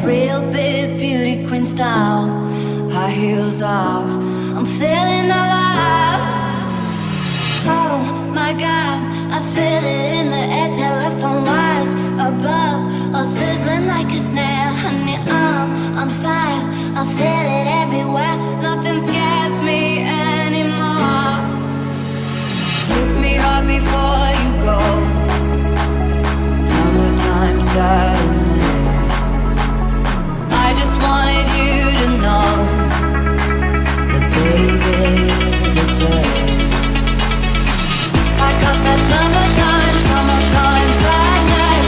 real big beauty queen style. High heels off, I'm feeling alive. Oh my God, I feel it in the air, telephone wires above, all sizzling like a snare. Honey, I'm fire, I feel it everywhere. Nothing scares me anymore. Kiss me hard before you go. Summertime sadness. I just wanted you to know that baby, you're good. I got that summertime, summertime sadness.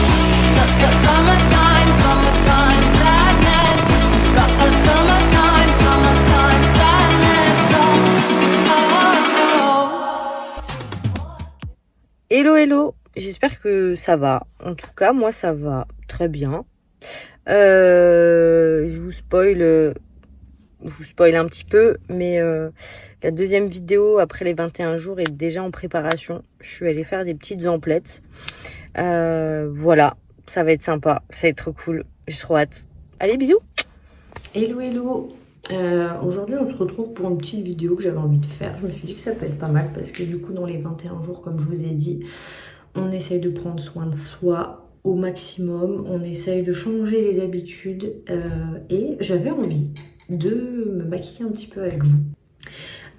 Summertime, summertime sadness. Got that summertime, summertime sadness. Oh, oh, oh. Hello hello, j'espère que ça va. En tout cas, moi ça va très bien. Je vous spoil un petit peu, mais la deuxième vidéo après les 21 jours est déjà en préparation. Je suis allée faire des petites emplettes. Voilà, ça va être sympa, ça va être trop cool. J'ai trop hâte. Allez, bisous. Hello hello. Aujourd'hui on se retrouve pour une petite vidéo que j'avais envie de faire. Je me suis dit que ça peut être pas mal parce que du coup dans les 21 jours, comme je vous ai dit, on essaye de prendre soin de soi au maximum, on essaye de changer les habitudes et j'avais envie de me maquiller un petit peu avec vous.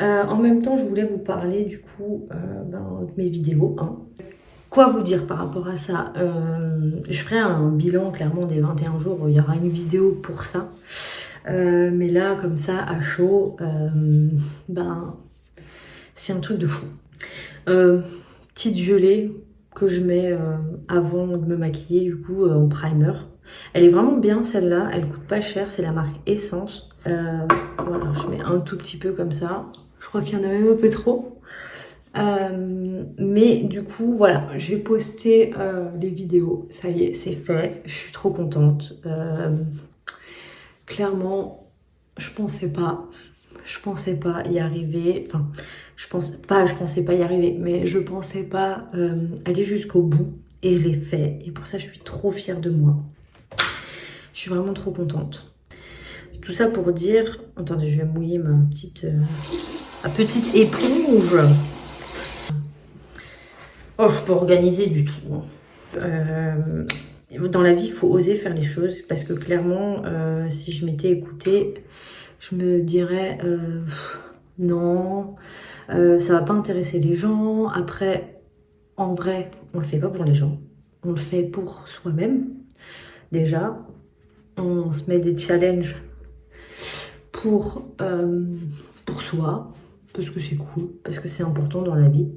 En même temps, je voulais vous parler du coup de mes vidéos. Quoi vous dire par rapport à ça? Je ferai un bilan clairement des 21 jours, il y aura une vidéo pour ça. Mais là, comme ça, à chaud, c'est un truc de fou. Petite gelée que je mets avant de me maquiller, du coup, en primer. Elle est vraiment bien, celle-là. Elle coûte pas cher, c'est la marque Essence. Voilà, je mets un tout petit peu comme ça. Je crois qu'il y en a même un peu trop. Mais du coup, voilà, j'ai posté les vidéos. Ça y est, c'est fait. Je suis trop contente. Clairement, je pensais pas y arriver. Enfin, je pensais pas y arriver, mais je pensais pas aller jusqu'au bout. Et je l'ai fait. Et pour ça, je suis trop fière de moi. Je suis vraiment trop contente. Tout ça pour dire... Attendez, je vais mouiller ma petite éponge. Oh, je suis pas organisée du tout. Dans la vie, il faut oser faire les choses parce que clairement, si je m'étais écoutée, je me dirais non, ça va pas intéresser les gens. Après, en vrai, on le fait pas pour les gens, on le fait pour soi-même. Déjà, on se met des challenges pour soi, parce que c'est cool, parce que c'est important dans la vie.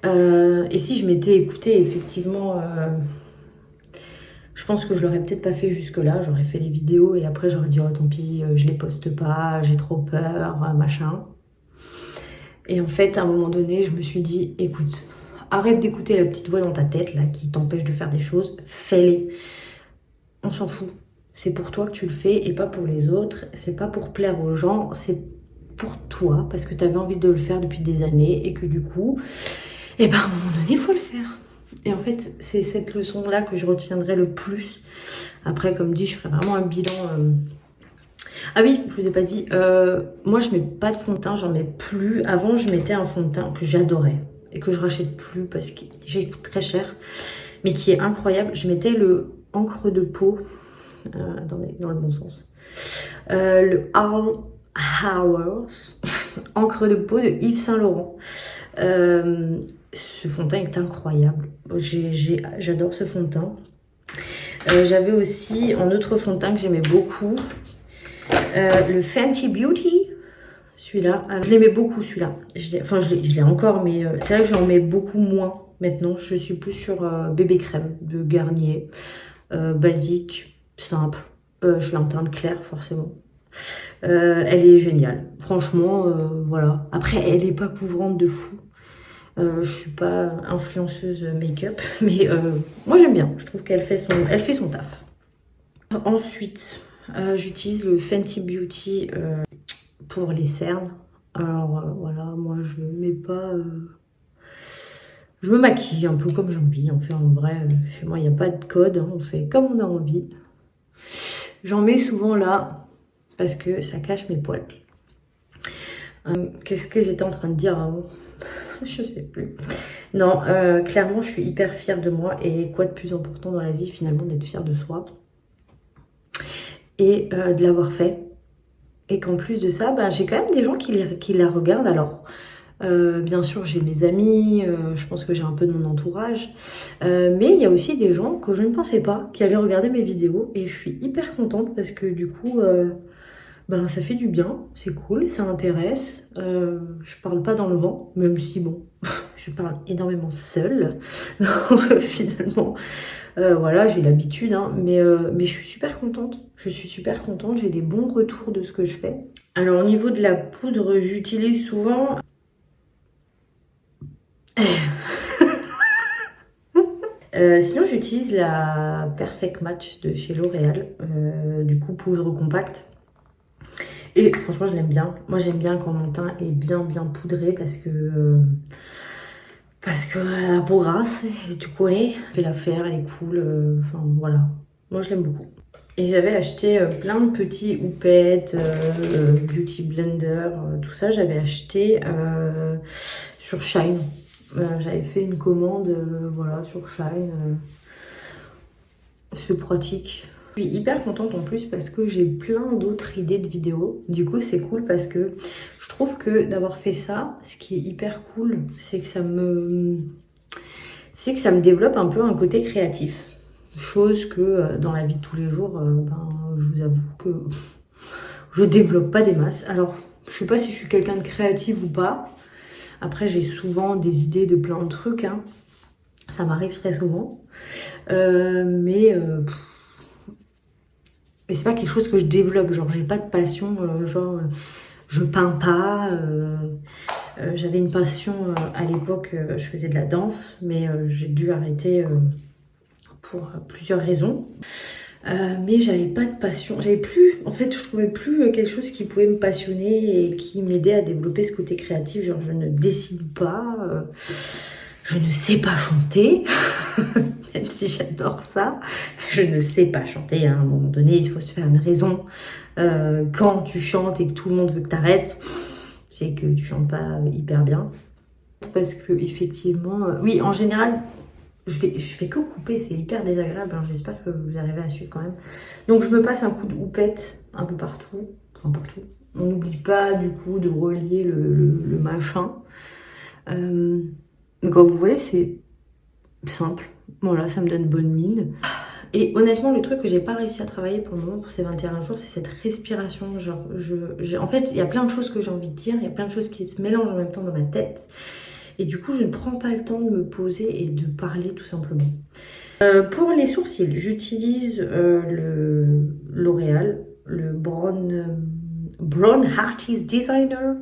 Et si je m'étais écoutée, effectivement, je pense que je l'aurais peut-être pas fait jusque-là. J'aurais fait les vidéos et après j'aurais dit oh tant pis, je les poste pas, j'ai trop peur, machin. Et en fait, à un moment donné, je me suis dit écoute, arrête d'écouter la petite voix dans ta tête là qui t'empêche de faire des choses, fais-les. On s'en fout. C'est pour toi que tu le fais et pas pour les autres. C'est pas pour plaire aux gens, c'est pour toi parce que tu avais envie de le faire depuis des années et que du coup, à un moment donné, il faut le faire. Et en fait, c'est cette leçon-là que je retiendrai le plus. Après, comme dit, je ferai vraiment un bilan. Ah oui, je vous ai pas dit. Moi, je mets pas de fond de teint, j'en mets plus. Avant, je mettais un fond de teint que j'adorais et que je rachète plus parce qu'il déjà il coûte très cher, mais qui est incroyable. Je mettais le encre de peau, attendez, dans le bon sens. Le All Hours encre de peau de Yves Saint Laurent. Ce fond de teint est incroyable. J'adore ce fond de teint. J'avais aussi un autre fond de teint que j'aimais beaucoup. Le Fenty Beauty. Celui-là. Je l'aimais beaucoup celui-là. Je l'ai encore, mais c'est vrai que j'en mets beaucoup moins maintenant. Je suis plus sur bébé crème de Garnier. Basique, simple. Je suis en teinte claire forcément. Elle est géniale. Franchement, voilà. Après, elle n'est pas couvrante de fou. Je suis pas influenceuse make-up, mais moi j'aime bien. Je trouve qu'elle fait son taf. Ensuite, j'utilise le Fenty Beauty pour les cernes. Alors voilà, moi je mets pas... Je me maquille un peu comme j'ai envie. En fait, en vrai, chez moi il n'y a pas de code. Hein, on fait comme on a envie. J'en mets souvent là parce que ça cache mes poils. Qu'est-ce que j'étais en train de dire avant? Je sais plus. Non, clairement, je suis hyper fière de moi. Et quoi de plus important dans la vie, finalement, d'être fière de soi et de l'avoir fait. Et qu'en plus de ça, bah, j'ai quand même des gens qui la regardent. Alors, bien sûr, j'ai mes amis, je pense que j'ai un peu de mon entourage. Mais il y a aussi des gens que je ne pensais pas qui allaient regarder mes vidéos. Et je suis hyper contente parce que du coup, ben, ça fait du bien, c'est cool, ça intéresse. Je parle pas dans le vent, même si bon, je parle énormément seule. Donc, finalement, voilà, j'ai l'habitude, hein, mais je suis super contente. Je suis super contente, j'ai des bons retours de ce que je fais. Alors au niveau de la poudre, j'utilise souvent... sinon j'utilise la Perfect Match de chez L'Oréal, du coup poudre compacte. Et franchement je l'aime bien. Moi j'aime bien quand mon teint est bien poudré parce que la peau grasse, tu connais, je vais la faire, elle est cool, enfin voilà. Moi je l'aime beaucoup. Et j'avais acheté plein de petits houpettes, beauty blender, tout ça j'avais acheté sur Shine. J'avais fait une commande voilà, sur Shine. C'est pratique. Je suis hyper contente en plus parce que j'ai plein d'autres idées de vidéos. Du coup, c'est cool parce que je trouve que d'avoir fait ça, ce qui est hyper cool, c'est que ça me développe un peu un côté créatif. Chose que dans la vie de tous les jours, ben, je vous avoue que je développe pas des masses. Alors, je sais pas si je suis quelqu'un de créatif ou pas. Après, j'ai souvent des idées de plein de trucs, hein. Ça m'arrive très souvent. Mais c'est pas quelque chose que je développe. Genre, j'ai pas de passion. Je peins pas. J'avais une passion à l'époque. Je faisais de la danse, mais j'ai dû arrêter pour plusieurs raisons. Mais j'avais pas de passion. J'avais plus, en fait, je trouvais plus quelque chose qui pouvait me passionner et qui m'aidait à développer ce côté créatif. Genre, je ne dessine pas, je ne sais pas chanter, même si j'adore ça. Je ne sais pas chanter. Hein. À un moment donné, il faut se faire une raison. Quand tu chantes et que tout le monde veut que t'arrêtes, c'est que tu chantes pas hyper bien. Parce que effectivement, oui, en général. Je fais que couper, c'est hyper désagréable, hein. J'espère que vous arrivez à suivre quand même. Donc je me passe un coup de houppette un peu partout, enfin partout. On n'oublie pas du coup de relier le machin. Donc comme vous voyez, c'est simple. Voilà, ça me donne bonne mine. Et honnêtement, le truc que j'ai pas réussi à travailler pour le moment, pour ces 21 jours, c'est cette respiration. Genre, en fait, il y a plein de choses que j'ai envie de dire, il y a plein de choses qui se mélangent en même temps dans ma tête. Et du coup, je ne prends pas le temps de me poser et de parler tout simplement. Pour les sourcils, j'utilise le L'Oréal, le Brown Artist Designer.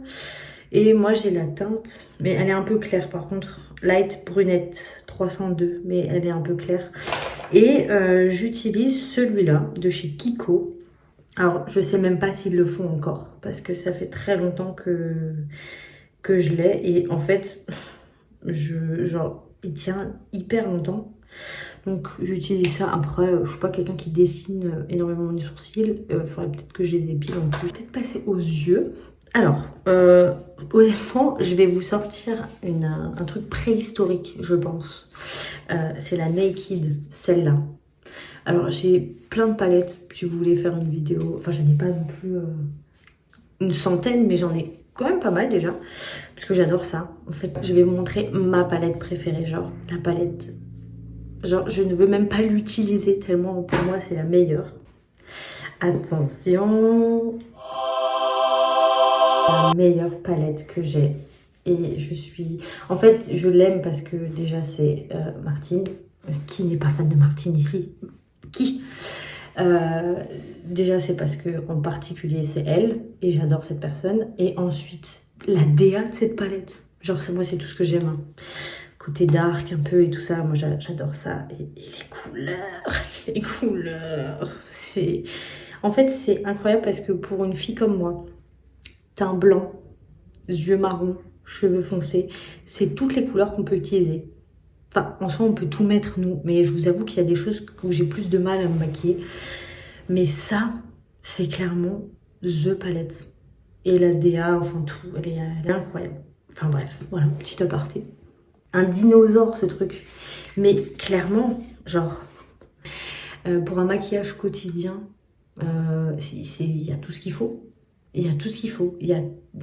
Et moi, j'ai la teinte, mais elle est un peu claire par contre. Light Brunette 302, mais elle est un peu claire. Et j'utilise celui-là de chez Kiko. Alors, je sais même pas s'ils le font encore, parce que ça fait très longtemps que je l'ai. Et en fait, genre, il tient hyper longtemps. Donc, j'utilise ça. Après, je suis pas quelqu'un qui dessine énormément les sourcils. Il faudrait peut-être que je les épile en plus. Peut-être passer aux yeux. Alors, honnêtement, je vais vous sortir un truc préhistorique, je pense. C'est la Naked, celle-là. Alors, j'ai plein de palettes. Si vous voulez faire une vidéo, enfin, j'en ai pas non plus une centaine, mais j'en ai quand même pas mal déjà. Parce que j'adore ça. En fait, je vais vous montrer ma palette préférée. Genre, la palette. Genre, je ne veux même pas l'utiliser tellement pour moi, c'est la meilleure. Attention. La meilleure palette que j'ai. Et je suis... En fait, je l'aime parce que déjà, c'est Martine. Qui n'est pas fan de Martine ici? Qui? Déjà, c'est parce que en particulier, c'est elle. Et j'adore cette personne. Et ensuite, la DA de cette palette. Genre, moi, c'est tout ce que j'aime. Hein. Côté dark un peu et tout ça. Moi, j'adore ça. Et les couleurs. Les couleurs. C'est... En fait, c'est incroyable parce que pour une fille comme moi, teint blanc, yeux marrons, cheveux foncés, c'est toutes les couleurs qu'on peut utiliser. Enfin, en soi, on peut tout mettre, nous. Mais je vous avoue qu'il y a des choses où j'ai plus de mal à me maquiller. Mais ça, c'est clairement the palette. Et la DA, enfin tout, elle est incroyable. Enfin bref, voilà, petit aparté. Un dinosaure ce truc. Mais clairement, genre, pour un maquillage quotidien, il y a tout ce qu'il faut. Il y a tout ce qu'il faut.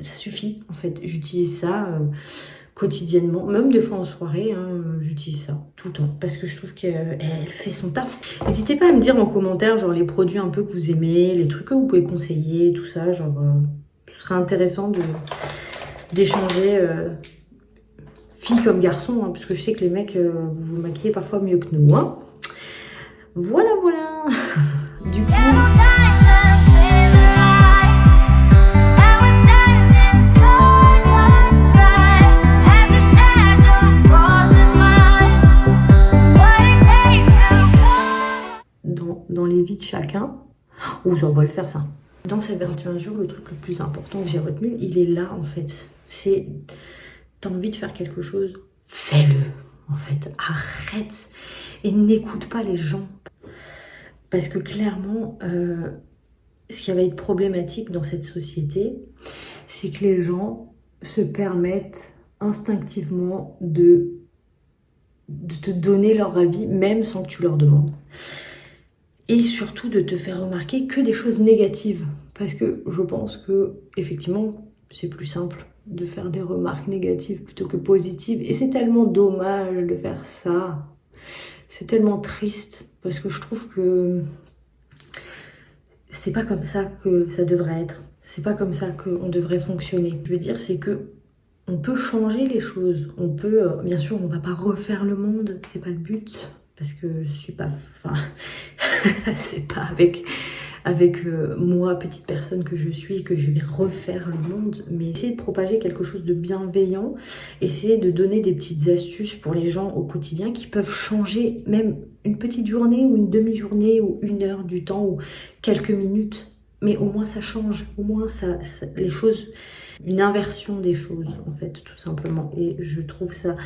Ça suffit en fait. J'utilise ça quotidiennement, même des fois en soirée, hein, j'utilise ça tout le temps parce que je trouve qu'elle fait son taf. N'hésitez pas à me dire en commentaire genre les produits un peu que vous aimez, les trucs que vous pouvez conseiller, tout ça. Genre, ce serait intéressant d'échanger filles comme garçons, hein, parce que je sais que les mecs vous vous maquillez parfois mieux que nous. Hein. Voilà, voilà. Du coup. Dans les vies de chacun, ou on va le faire ça. Dans ces 21 jours, le truc le plus important que j'ai retenu, il est là en fait. C'est, t'as envie de faire quelque chose, fais-le en fait. Arrête et n'écoute pas les gens. Parce que clairement, ce qui va être problématique dans cette société, c'est que les gens se permettent instinctivement de te donner leur avis, même sans que tu leur demandes. Et surtout de te faire remarquer que des choses négatives. Parce que je pense que, effectivement, c'est plus simple de faire des remarques négatives plutôt que positives. Et c'est tellement dommage de faire ça. C'est tellement triste. Parce que je trouve que c'est pas comme ça que ça devrait être. C'est pas comme ça qu'on devrait fonctionner. Je veux dire, c'est que on peut changer les choses. On peut, bien sûr, on va pas refaire le monde. C'est pas le but. Parce que je suis pas... Enfin, c'est pas avec moi, petite personne que je suis, que je vais refaire le monde. Mais essayer de propager quelque chose de bienveillant. Essayer de donner des petites astuces pour les gens au quotidien qui peuvent changer même une petite journée ou une demi-journée ou 1 heure du temps ou quelques minutes. Mais au moins ça change. Au moins ça les choses... Une inversion des choses, en fait, tout simplement. Et je trouve ça...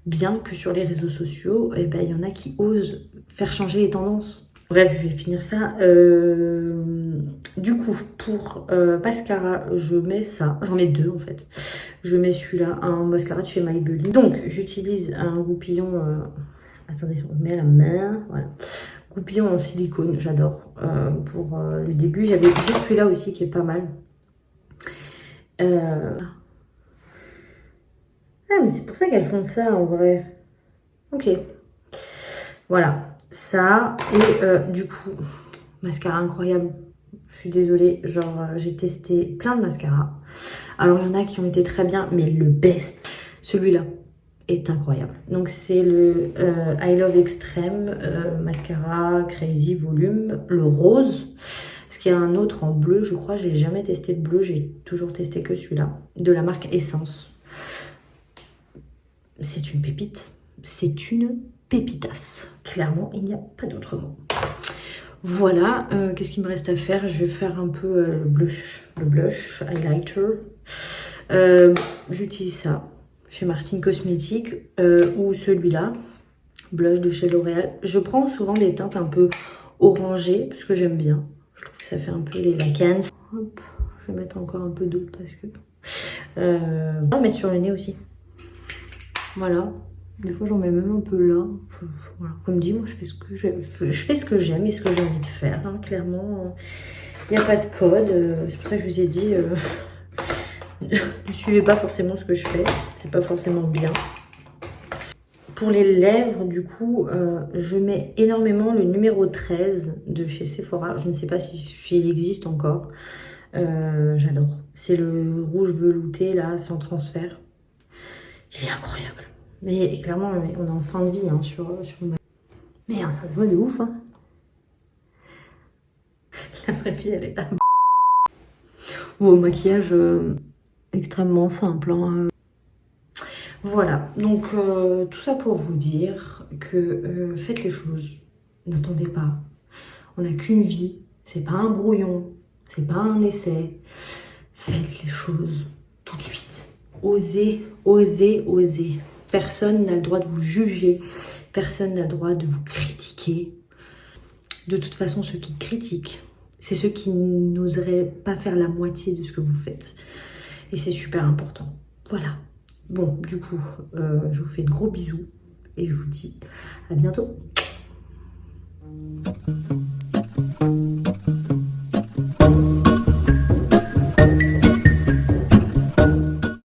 bien que sur les réseaux sociaux, eh ben, y en a qui osent faire changer les tendances. Bref, je vais finir ça. Du coup, pour mascara, je mets ça. J'en ai 2 en fait. Je mets celui-là, un mascara de chez Maybelline. Donc, j'utilise un goupillon... Attendez, on met à la main. Voilà. Goupillon en silicone, j'adore. Pour le début, j'avais juste celui-là aussi qui est pas mal. Ah, mais c'est pour ça qu'elles font ça en vrai. Ok. Voilà. Ça. Et du coup, mascara incroyable. Je suis désolée. Genre, j'ai testé plein de mascaras. Alors, il y en a qui ont été très bien. Mais le best, celui-là, est incroyable. Donc, c'est le I Love Extreme mascara Crazy Volume. Le rose. Parce qu'il y a un autre en bleu, je crois. Je n'ai jamais testé le bleu. J'ai toujours testé que celui-là. De la marque Essence. C'est une pépite. C'est une pépitasse. Clairement, il n'y a pas d'autre mot. Voilà. Qu'est-ce qu'il me reste à faire? Je vais faire un peu le blush highlighter. J'utilise ça chez Martine Cosmétique ou celui-là. Blush de chez L'Oréal. Je prends souvent des teintes un peu orangées parce que j'aime bien. Je trouve que ça fait un peu les vacances. Hop, je vais mettre encore un peu d'eau parce que... on va mettre sur le nez aussi. Voilà. Des fois, j'en mets même un peu là. Voilà. Comme dit, moi, je fais ce que j'aime et ce que j'ai envie de faire. Hein. Clairement, il n'y a pas de code. C'est pour ça que je vous ai dit, ne suivez pas forcément ce que je fais. C'est pas forcément bien. Pour les lèvres, du coup, je mets énormément le numéro 13 de chez Sephora. Je ne sais pas s'il existe encore. J'adore. C'est le rouge velouté, là, sans transfert. Il est incroyable. Mais clairement, on est en fin de vie hein, sur le... Merde, ça se voit de ouf. Hein. La vraie vie, elle est là. Ou au maquillage extrêmement simple. Hein. Voilà, donc tout ça pour vous dire que faites les choses, n'attendez pas. On n'a qu'une vie, c'est pas un brouillon, c'est pas un essai. Faites les choses tout de suite. Osez, osez, osez. Personne n'a le droit de vous juger, personne n'a le droit de vous critiquer. De toute façon, ceux qui critiquent, c'est ceux qui n'oseraient pas faire la moitié de ce que vous faites. Et c'est super important. Voilà. Bon, du coup, je vous fais de gros bisous et je vous dis à bientôt.